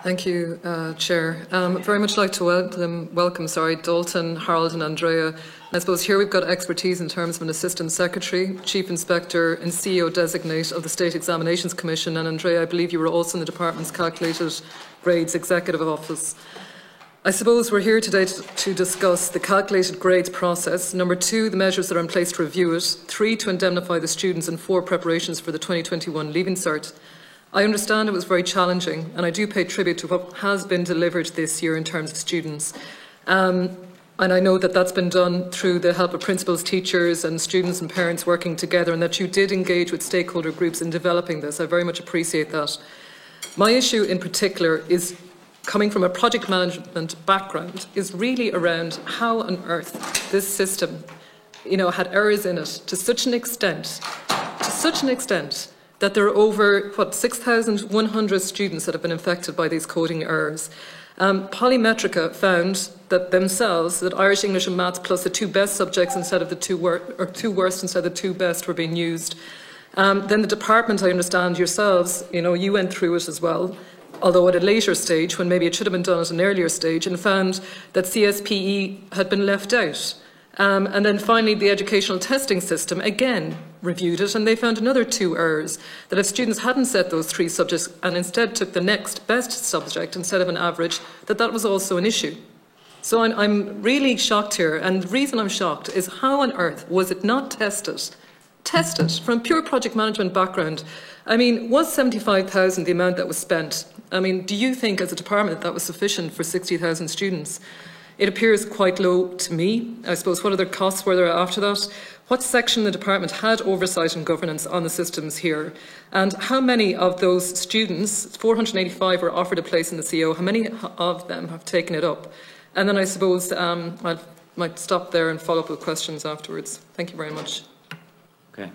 Thank you, Chair. Very much like to welcome Dalton, Harold and Andrea. I suppose here we've got expertise in terms of an Assistant Secretary, Chief Inspector and CEO Designate of the State Examinations Commission. And Andrea, I believe you were also in the Department's Calculated Grades Executive Office. I suppose we're here today to discuss the calculated grades process, number 2, the measures that are in place to review it, 3, to indemnify the students, and 4, preparations for the 2021 Leaving Cert. I understand it was very challenging, and I do pay tribute to what has been delivered this year in terms of students. And I know that that's been done through the help of principals, teachers and students and parents working together, and that you did engage with stakeholder groups in developing this. I very much appreciate that. My issue in particular is, coming from a project management background, is really around how on earth this system, had errors in it to such an extent that there are over, 6,100 students that have been affected by these coding errors. Polymetrica found that themselves, that Irish, English and Maths plus the 2 best subjects instead of the 2 worst instead of the 2 best were being used. Then the department, I understand yourselves, you went through it as well, although at a later stage, when maybe it should have been done at an earlier stage, and found that CSPE had been left out. And then finally, the educational testing system, again, reviewed it, and they found another 2 errors, that if students hadn't set those 3 subjects and instead took the next best subject instead of an average, that was also an issue. So I'm really shocked here, and the reason I'm shocked is how on earth was it not tested from pure project management background? I mean, was 75,000 the amount that was spent? I mean, do you think as a department that was sufficient for 60,000 students? It appears quite low to me. I suppose, what other costs were there after that? What section of the department had oversight and governance on the systems here? And how many of those students, 485, were offered a place in the CO? How many of them have taken it up? And then I suppose I might stop there and follow up with questions afterwards. Thank you very much. Okay.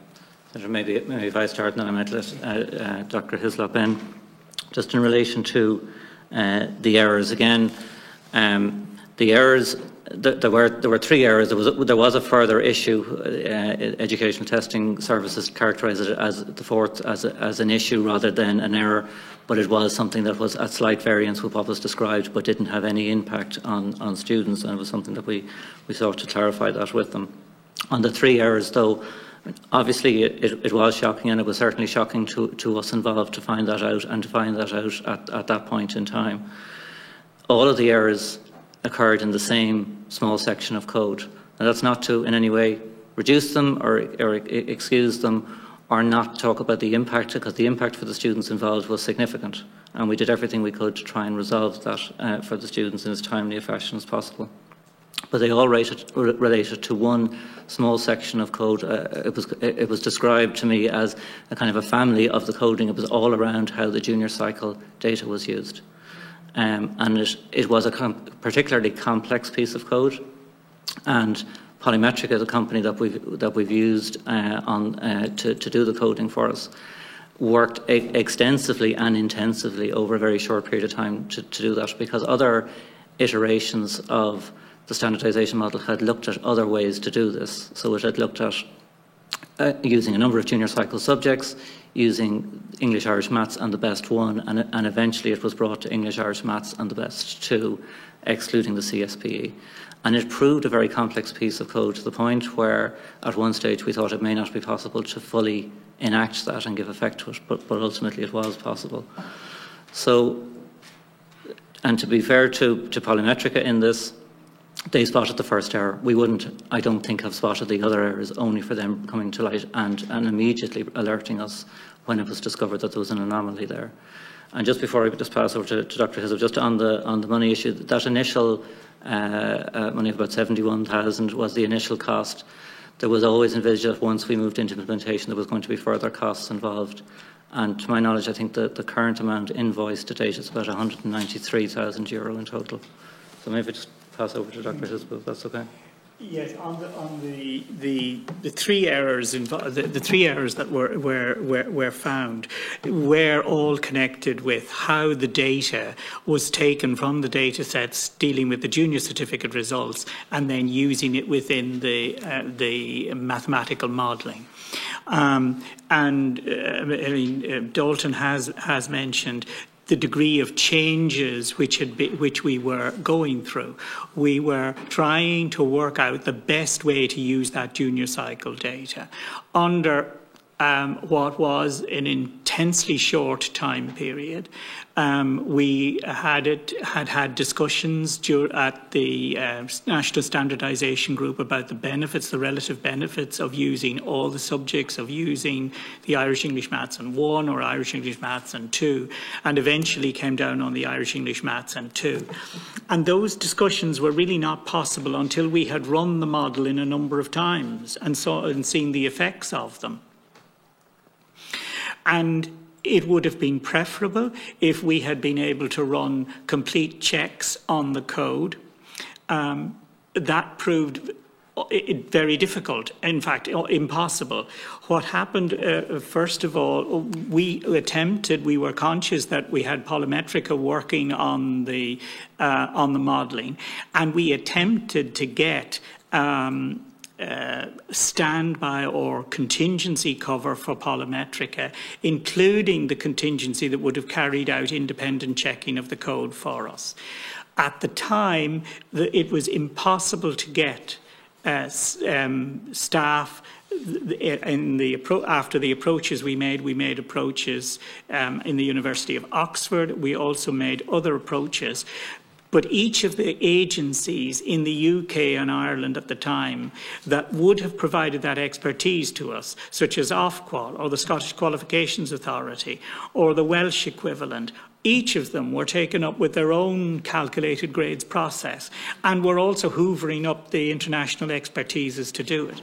So maybe if I start, then I might let Dr. Hislop in. Just in relation to the errors again. The errors, there were 3 errors. There was a further issue. Educational Testing Services characterised it as the 4th as an issue rather than an error, but it was something that was at slight variance with what was described, but didn't have any impact on students, and it was something that we sought to clarify that with them. On the 3 errors, though, obviously it was shocking, and it was certainly shocking to us involved to find that out, and to find that out at that point in time. All of the errors occurred in the same small section of code. And that's not to in any way reduce them or excuse them, or not talk about the impact, because the impact for the students involved was significant. And we did everything we could to try and resolve that for the students in as timely a fashion as possible. But they all related to one small section of code. It was described to me as a kind of a family of the coding. It was all around how the junior cycle data was used. And it was a particularly complex piece of code, and Polymetrica, the company that we've used to do the coding for us, worked extensively and intensively over a very short period of time to do that, because other iterations of the standardisation model had looked at other ways to do this. So it had looked at using a number of junior cycle subjects, using English, Irish, Maths and the best 1, and eventually it was brought to English, Irish, Maths and the best 2, excluding the CSPE. And it proved a very complex piece of code, to the point where at one stage we thought it may not be possible to fully enact that and give effect to it, but ultimately it was possible. So, and to be fair to Polymetrica in this, they spotted the first error. We wouldn't, I don't think, have spotted the other errors, only for them coming to light and immediately alerting us when it was discovered that there was an anomaly there. And just before I just pass over to Dr. Hislop, just on the money issue, that initial money of about 71,000 was the initial cost. There was always envisaged that once we moved into implementation there was going to be further costs involved. And to my knowledge, I think that the current amount invoiced to date is about €193,000 in total. So maybe just pass over to Dr. Hislop, if that's okay. Yes, on the 3 errors involved, the 3 errors that were found were all connected with how the data was taken from the data sets dealing with the junior certificate results, and then using it within the mathematical modelling. I mean, Dalton has mentioned the degree of changes which we were going through. We were trying to work out the best way to use that junior cycle data under what was an intensely short time period. We had discussions at the National Standardisation Group about the benefits, the relative benefits of using all the subjects, of using the Irish English Maths and 1 or Irish English Maths and 2, and eventually came down on the Irish English Maths and 2. And those discussions were really not possible until we had run the model in a number of times and seen the effects of them. And it would have been preferable if we had been able to run complete checks on the code. That proved very difficult, in fact, impossible. What happened, first of all, we were conscious that we had Polymetrica working on the modelling, and we attempted to get standby or contingency cover for Polymetrica, including the contingency that would have carried out independent checking of the code for us. At the time, it was impossible to get staff. After the approaches we made approaches in the University of Oxford. We also made other approaches. But each of the agencies in the UK and Ireland at the time that would have provided that expertise to us, such as Ofqual or the Scottish Qualifications Authority or the Welsh equivalent, each of them were taken up with their own calculated grades process and were also hoovering up the international expertises to do it.